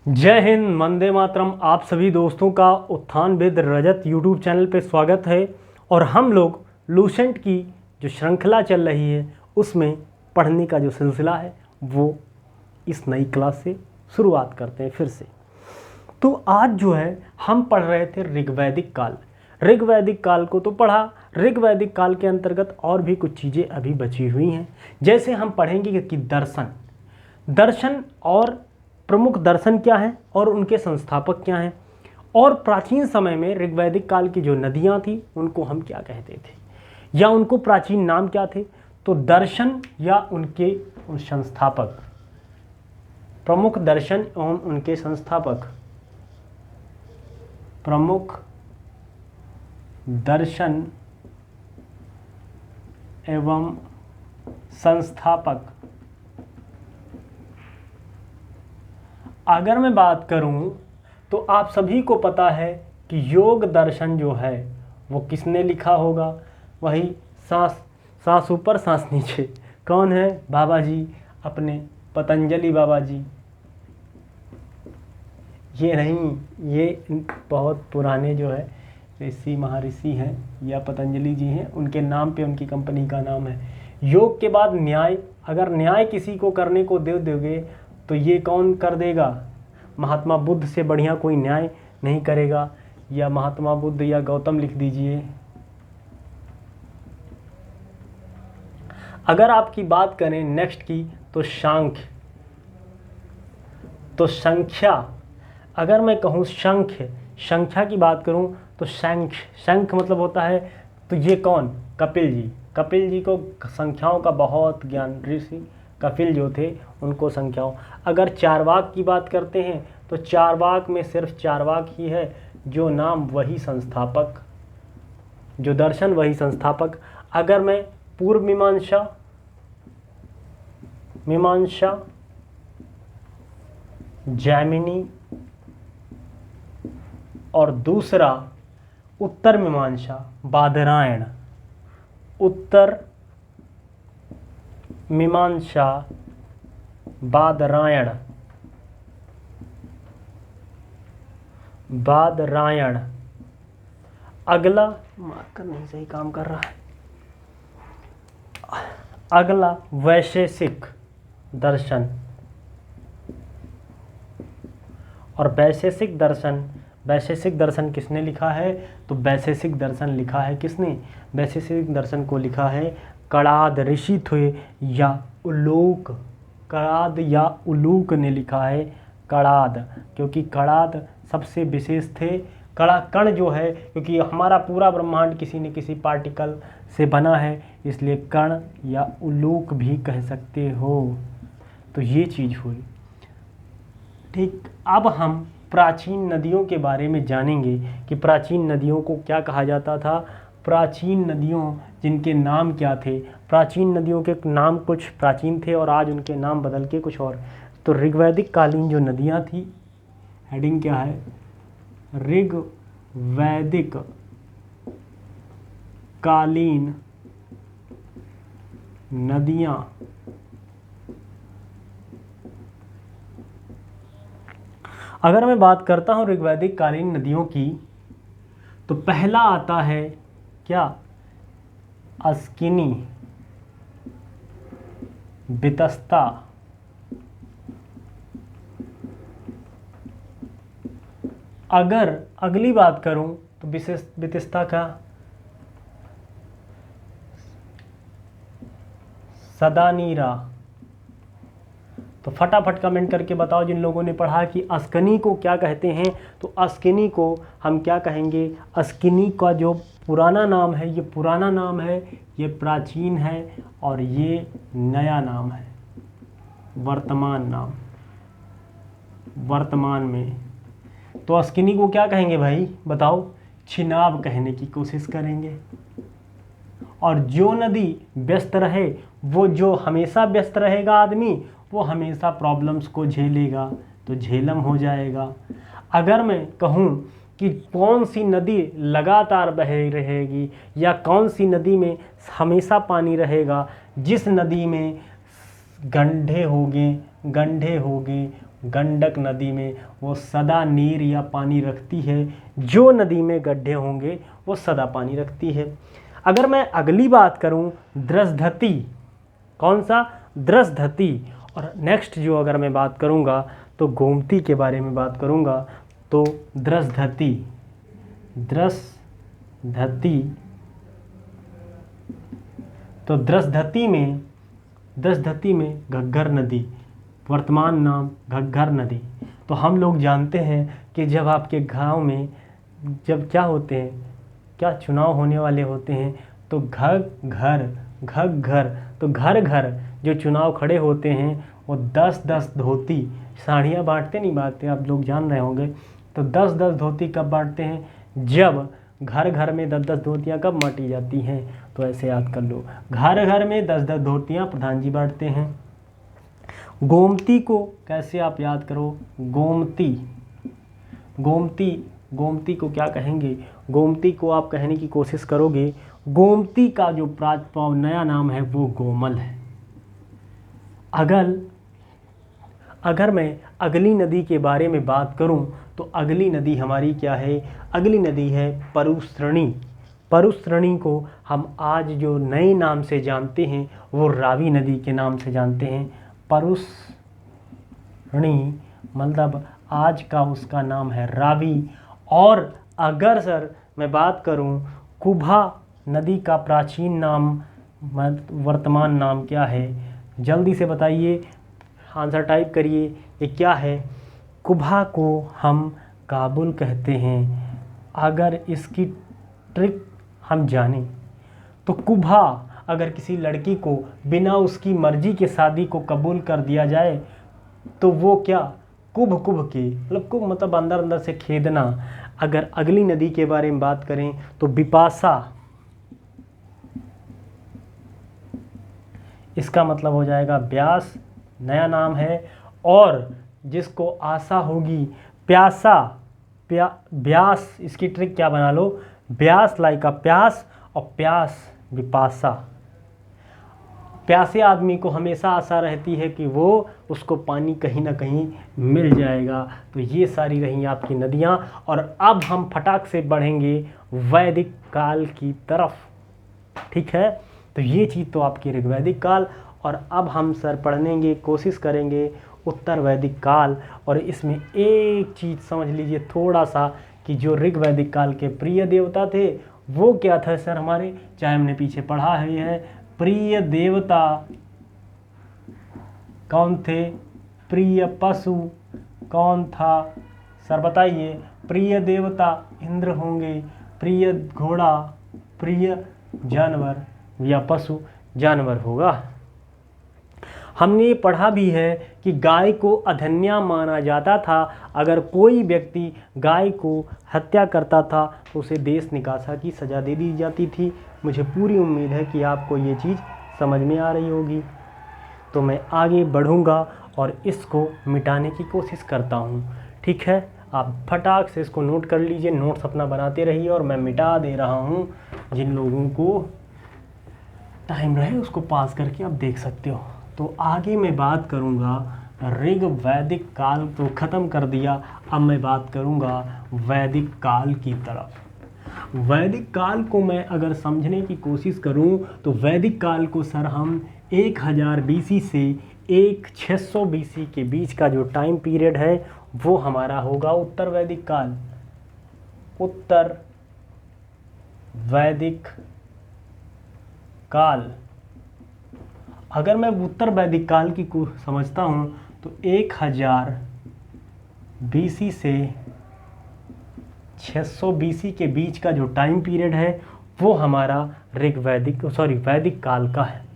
जय हिंद, वंदे मातरम। आप सभी दोस्तों का उत्थान विद रजत यूट्यूब चैनल पे स्वागत है। और हम लोग लूसेंट की जो श्रृंखला चल रही है उसमें पढ़ने का जो सिलसिला है वो इस नई क्लास से शुरुआत करते हैं फिर से। तो आज जो है हम पढ़ रहे थे ऋग्वैदिक काल। ऋग्वैदिक काल को तो पढ़ा, ऋग्वैदिक काल के अंतर्गत और भी कुछ चीज़ें अभी बची हुई हैं। जैसे हम पढ़ेंगे कि दर्शन और प्रमुख दर्शन क्या हैं और उनके संस्थापक क्या हैं, और प्राचीन समय में ऋग्वैदिक काल की जो नदियां थी उनको हम क्या कहते थे या उनको प्राचीन नाम क्या थे। तो दर्शन या उनके संस्थापक, प्रमुख दर्शन एवं उनके संस्थापक, प्रमुख दर्शन एवं संस्थापक। अगर मैं बात करूं तो आप सभी को पता है कि योग दर्शन जो है वो किसने लिखा होगा। वही सांस ऊपर सांस नीचे। कौन है? बाबा जी, अपने पतंजलि बाबा जी। ये नहीं, ये बहुत पुराने जो है ऋषि महर्षि हैं या पतंजलि जी हैं, उनके नाम पे उनकी कंपनी का नाम है। योग के बाद न्याय, अगर न्याय किसी को करने को दे दोगे तो ये कौन कर देगा? महात्मा बुद्ध से बढ़िया कोई न्याय नहीं करेगा। या महात्मा बुद्ध या गौतम लिख दीजिए। अगर आपकी बात करें नेक्स्ट की तो सांख्य, तो संख्या। अगर मैं कहूँ संख्या की बात करूँ तो शंख मतलब होता है। तो ये कौन? कपिल जी को संख्याओं का बहुत ज्ञान, ऋषि कपिल जो थे उनको संख्याओं। अगर चारवाक की बात करते हैं तो चारवाक में सिर्फ चारवाक ही है, जो नाम वही संस्थापक, जो दर्शन वही संस्थापक। अगर मैं पूर्व मीमांसा जैमिनी और दूसरा उत्तर मीमांसा बादरायण, उत्तर मीमांसा बादरायण, अगला मार्कर नहीं सही काम कर रहा है। अगला वैशेषिक दर्शन। और वैशेषिक दर्शन किसने लिखा है? तो वैशेषिक दर्शन लिखा है किसने? वैशेषिक दर्शन को लिखा है कणाद ऋषि थे या उलूक। कणाद या उलूक ने लिखा है। कणाद, क्योंकि कणाद सबसे विशेष थे। कण जो है, क्योंकि हमारा पूरा ब्रह्मांड किसी न किसी पार्टिकल से बना है, इसलिए कण या उलूक भी कह सकते हो। तो ये चीज़ हुई। ठीक, अब हम प्राचीन नदियों के बारे में जानेंगे कि प्राचीन नदियों को क्या कहा जाता था। प्राचीन नदियों जिनके नाम क्या थे। प्राचीन नदियों के नाम कुछ प्राचीन थे और आज उनके नाम बदल के कुछ और। तो ऋग्वैदिक कालीन जो नदियाँ थी, हेडिंग क्या है? ऋग्वैदिक कालीन नदियाँ। अगर मैं बात करता हूँ ऋग्वैदिक कालीन नदियों की तो पहला आता है क्या? अस्किनी, वितस्ता, अगर अगली बात करूं तो वितस्ता का सदानीरा। तो फटाफट कमेंट करके बताओ जिन लोगों ने पढ़ा कि अस्किनी को क्या कहते हैं। तो अस्किनी को हम क्या कहेंगे? अस्किनी का जो पुराना नाम है, ये पुराना नाम है, ये प्राचीन है, और ये नया नाम है, वर्तमान नाम, वर्तमान में। तो अस्किनी को क्या कहेंगे भाई? बताओ। चिनाब कहने की कोशिश करेंगे। और जो नदी व्यस्त रहे, वो जो हमेशा व्यस्त रहेगा आदमी, वो हमेशा प्रॉब्लम्स को झेलेगा, तो झेलम हो जाएगा। अगर मैं कहूँ कि कौन सी नदी लगातार बह रहेगी या कौन सी नदी में हमेशा पानी रहेगा, जिस नदी में गड्ढे होंगे, गंडक नदी में वो सदा नीर या पानी रखती है, जो नदी में गड्ढे होंगे वो सदा पानी रखती है। अगर मैं अगली बात करूं द्रसधती, कौन सा? द्रसधती। और नेक्स्ट जो अगर मैं बात करूंगा तो गोमती के बारे में बात करूंगा। तो द्रसधती, द्रसधती, तो द्रसधती में घग्गर नदी, वर्तमान नाम घग्गर नदी। तो हम लोग जानते हैं कि जब आपके गांव में जब क्या होते हैं, क्या चुनाव होने वाले होते हैं, तो घग्गर, तो घर घर जो चुनाव खड़े होते हैं वो 10-10 धोती, साड़ियाँ बांटते नहीं, बांटते, आप लोग जान रहे होंगे। तो 10-10 धोती कब बांटते हैं? जब घर घर में 10-10 धोतियाँ कब बांटी जाती हैं? तो ऐसे याद कर लो, घर घर में 10-10 धोतियाँ प्रधान जी बांटते हैं। गोमती को कैसे आप याद करो? गोमती, गोमती, गोमती को क्या कहेंगे? गोमती को आप कहने की कोशिश करोगे, गोमती का जो प्राचपाव नया नाम है वो गोमल है। अगर मैं अगली नदी के बारे में बात करूं तो अगली नदी हमारी क्या है? अगली नदी है परुश्रणी। परुश्रणी को हम आज जो नए नाम से जानते हैं वो रावी नदी के नाम से जानते हैं। परुश्रणी मतलब आज का उसका नाम है रावी। और अगर सर मैं बात करूं कुभा नदी का प्राचीन नाम, वर्तमान नाम क्या है? जल्दी से बताइए, आंसर टाइप करिए, ये क्या है? कुभा को हम काबुल कहते हैं। अगर इसकी ट्रिक हम जानें तो कुभा, अगर किसी लड़की को बिना उसकी मर्जी के शादी को कबूल कर दिया जाए तो वो क्या? कुभ कुभ के, मतलब कुभ मतलब अंदर अंदर से खेदना। अगर अगली नदी के बारे में बात करें तो बिपाशा, इसका मतलब हो जाएगा ब्यास, नया नाम है। और जिसको आशा होगी प्यासा, ब्यास, इसकी ट्रिक क्या बना लो? ब्यास लाइक का प्यास, और प्यास विपाशा। प्यासे आदमी को हमेशा आशा रहती है कि वो उसको पानी कहीं ना कहीं मिल जाएगा। तो ये सारी रही आपकी नदियाँ। और अब हम फटाक से बढ़ेंगे वैदिक काल की तरफ, ठीक है? तो ये चीज़ तो आपकी ऋग्वैदिक काल। और अब हम सर पढ़ने कोशिश करेंगे उत्तर वैदिक काल। और इसमें एक चीज़ समझ लीजिए थोड़ा सा, कि जो ऋग्वैदिक काल के प्रिय देवता थे वो क्या था सर हमारे, चाहे हमने पीछे पढ़ा है, प्रिय देवता कौन थे? प्रिय पशु कौन था सर बताइए? प्रिय देवता इंद्र होंगे, प्रिय घोड़ा, प्रिय जानवर या पशु जानवर होगा। हमने ये पढ़ा भी है कि गाय को अधन्या माना जाता था। अगर कोई व्यक्ति गाय को हत्या करता था तो उसे देश निकासा की सज़ा दे दी जाती थी। मुझे पूरी उम्मीद है कि आपको ये चीज़ समझ में आ रही होगी। तो मैं आगे बढ़ूँगा और इसको मिटाने की कोशिश करता हूँ, ठीक है? आप फटाक से इसको नोट कर लीजिए, नोट्स अपना बनाते रहिए और मैं मिटा दे रहा हूँ। जिन लोगों को टाइम रहे उसको पास करके आप देख सकते हो। तो आगे मैं बात करूँगा, ऋग वैदिक काल तो ख़त्म कर दिया, अब मैं बात करूँगा वैदिक काल की तरफ। वैदिक काल को मैं अगर समझने की कोशिश करूँ तो वैदिक काल को सर हम 1000 BC से 1600 BC के बीच का जो टाइम पीरियड है वो हमारा होगा उत्तर वैदिक काल। उत्तर वैदिक काल, अगर मैं उत्तर वैदिक काल की को समझता हूँ तो 1000 BC से 600 BC के बीच का जो टाइम पीरियड है वो हमारा वैदिक काल का है।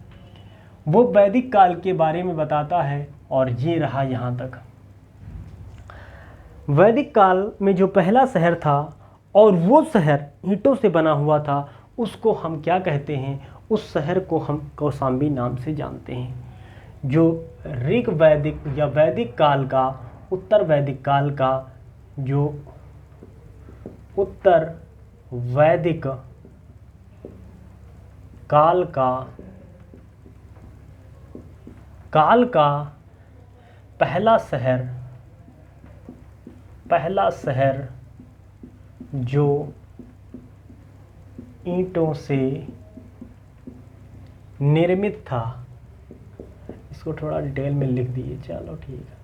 वो वैदिक काल के बारे में बताता है। और ये रहा यहाँ तक। वैदिक काल में जो पहला शहर था और वो शहर ईंटों से बना हुआ था, उसको हम क्या कहते हैं? उस शहर को हम कौशाम्बी नाम से जानते हैं। जो ऋग वैदिक या वैदिक काल का, उत्तर वैदिक काल का, जो उत्तर वैदिक काल का पहला शहर पहला शहर जो ईंटों से निर्मित था, इसको थोड़ा डिटेल में लिख दिए, चलो ठीक है,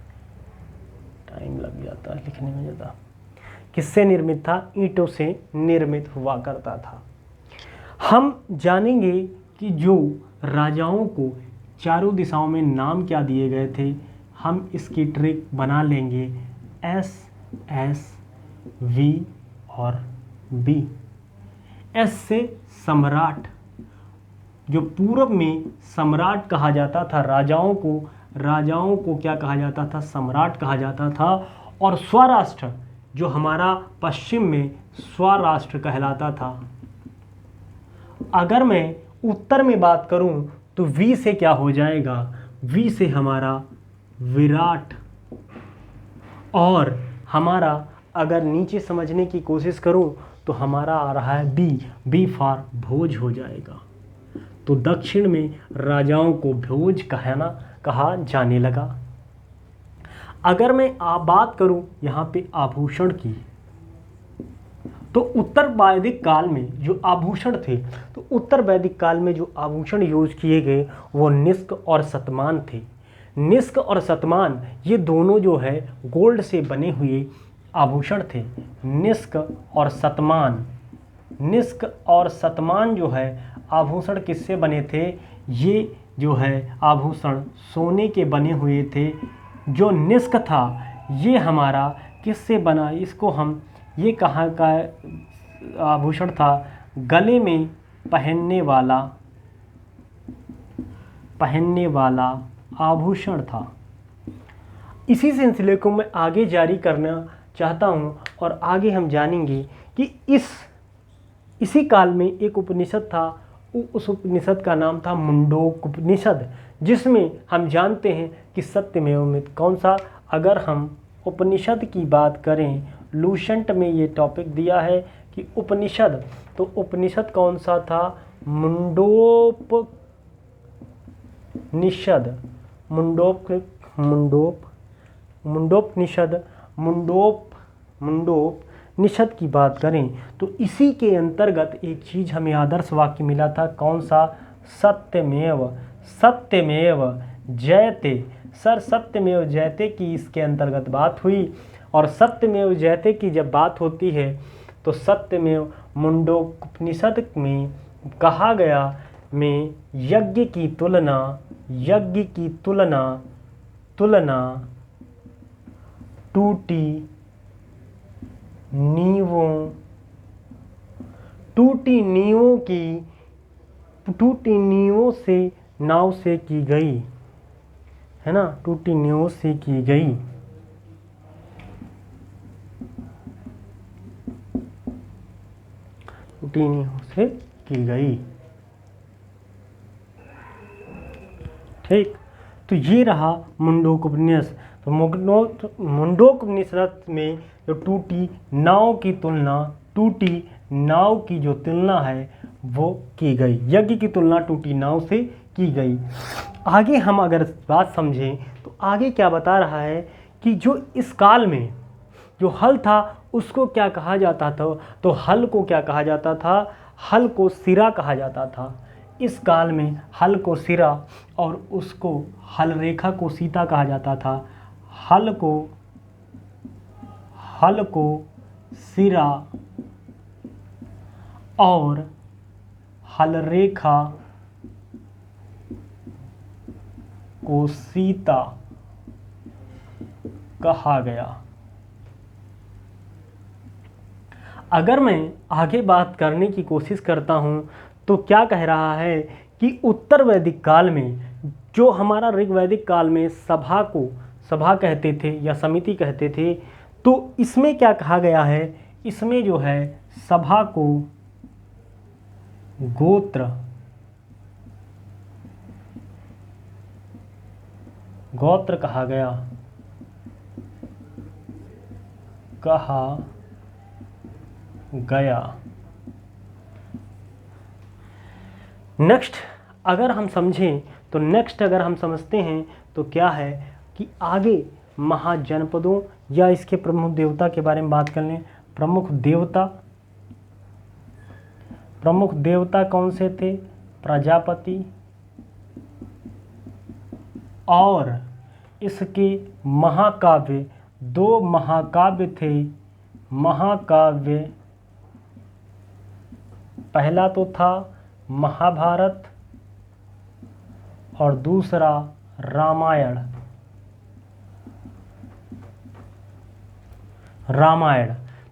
टाइम लग जाता है लिखने में ज़्यादा। किससे निर्मित था? ईंटों से निर्मित हुआ करता था। हम जानेंगे कि जो राजाओं को चारों दिशाओं में नाम क्या दिए गए थे, हम इसकी ट्रिक बना लेंगे एस एस वी और बी। एस से सम्राट, जो पूर्व में सम्राट कहा जाता था, राजाओं को क्या कहा जाता था? सम्राट कहा जाता था। और स्वराष्ट्र, जो हमारा पश्चिम में स्वराष्ट्र कहलाता था। अगर मैं उत्तर में बात करूं तो वी से क्या हो जाएगा? वी से हमारा विराट। और हमारा अगर नीचे समझने की कोशिश करूं तो हमारा आ रहा है बी फॉर भोज हो जाएगा। तो दक्षिण में राजाओं को भोज कहा जाने लगा। अगर मैं बात करूं यहाँ पे आभूषण की, तो उत्तर वैदिक काल में जो आभूषण थे, तो उत्तर वैदिक काल में जो आभूषण यूज किए गए वो निष्क और शतमान थे। निष्क और शतमान ये दोनों जो है गोल्ड से बने हुए आभूषण थे। निष्क और शतमान जो है आभूषण किससे बने थे? ये जो है आभूषण सोने के बने हुए थे। जो निष्क था ये हमारा किससे बना? इसको हम ये कहाँ का आभूषण था? गले में पहनने वाला आभूषण था। इसी सिलसिले को मैं आगे जारी करना चाहता हूँ और आगे हम जानेंगे कि इसी काल में एक उपनिषद था। उस उपनिषद का नाम था मुंडोक उपनिषद, जिसमें हम जानते हैं कि सत्यमेव मिथ। कौन सा? अगर हम उपनिषद की बात करें, लूसेंट में ये टॉपिक दिया है कि उपनिषद, तो उपनिषद कौन सा था? मुंडोपनिषद की बात करें तो इसी के अंतर्गत एक चीज़ हमें आदर्श वाक्य मिला था। कौन सा? सत्यमेव जयते। सर सत्यमेव जयते की इसके अंतर्गत बात हुई। और सत्यमेव जयते की जब बात होती है तो सत्यमेव मुंडोपनिषद में कहा गया में यज्ञ की तुलना टूटी नाव से की गई, है ना? टूटी नाव से की गई। टूटी नाव से की गई। ठीक, तो ये रहा मुंडोक उपनिषद। तो मुंडोक उपनिषद में जो टूटी नाव की जो तुलना है वो की गई। यज्ञ की तुलना टूटी नाव से की गई। आगे हम अगर बात समझें तो आगे क्या बता रहा है कि जो इस काल में जो हल था उसको क्या कहा जाता था? तो हल को क्या कहा जाता था? हल को सिरा कहा जाता था। इस काल में हल को सिरा और उसको हल रेखा को सीता कहा जाता था। हल को सिरा और हल रेखा को सीता कहा गया। अगर मैं आगे बात करने की कोशिश करता हूं तो क्या कह रहा है कि उत्तर वैदिक काल में जो हमारा ऋग्वैदिक काल में सभा कहते थे या समिति कहते थे, तो इसमें क्या कहा गया है? इसमें जो है सभा को गोत्र कहा गया। नेक्स्ट अगर हम समझते हैं तो क्या है कि आगे महाजनपदों या इसके प्रमुख देवता के बारे में बात कर लें। प्रमुख देवता कौन से थे? प्रजापति। और इसके महाकाव्य, 2 महाकाव्य थे। महाकाव्य पहला तो था महाभारत और दूसरा रामायण।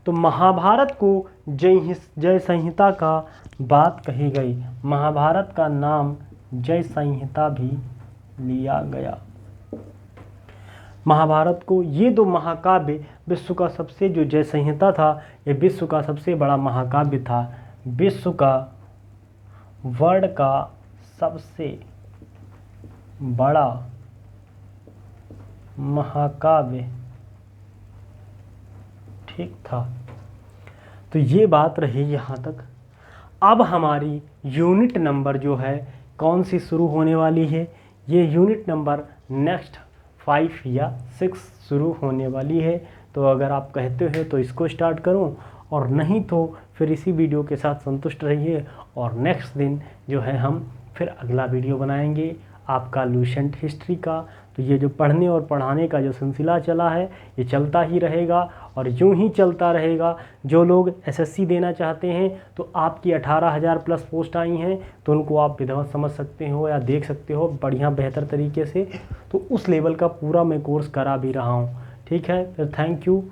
तो महाभारत को जय संहिता का बात कही गई। महाभारत का नाम जय संहिता भी लिया गया। महाभारत को, ये 2 महाकाव्य विश्व का सबसे, जो जय संहिता था ये विश्व का सबसे बड़ा महाकाव्य था। विश्व का वर्ल्ड का सबसे बड़ा महाकाव्य, ठीक था। तो ये बात रही यहाँ तक। अब हमारी यूनिट नंबर जो है कौन सी शुरू होने वाली है? ये यूनिट नंबर नेक्स्ट 5 या 6 शुरू होने वाली है। तो अगर आप कहते हो तो इसको स्टार्ट करूं, और नहीं तो फिर इसी वीडियो के साथ संतुष्ट रहिए। और नेक्स्ट दिन जो है हम फिर अगला वीडियो बनाएंगे आपका लूसेंट हिस्ट्री का। तो ये जो पढ़ने और पढ़ाने का जो सिलसिला चला है ये चलता ही रहेगा और यूं ही चलता रहेगा। जो लोग एसएससी देना चाहते हैं तो आपकी 18,000 प्लस पोस्ट आई हैं, तो उनको आप विधिवत समझ सकते हो या देख सकते हो बढ़िया बेहतर तरीके से। तो उस लेवल का पूरा मैं कोर्स करा भी रहा हूँ। ठीक है, फिर थैंक यू।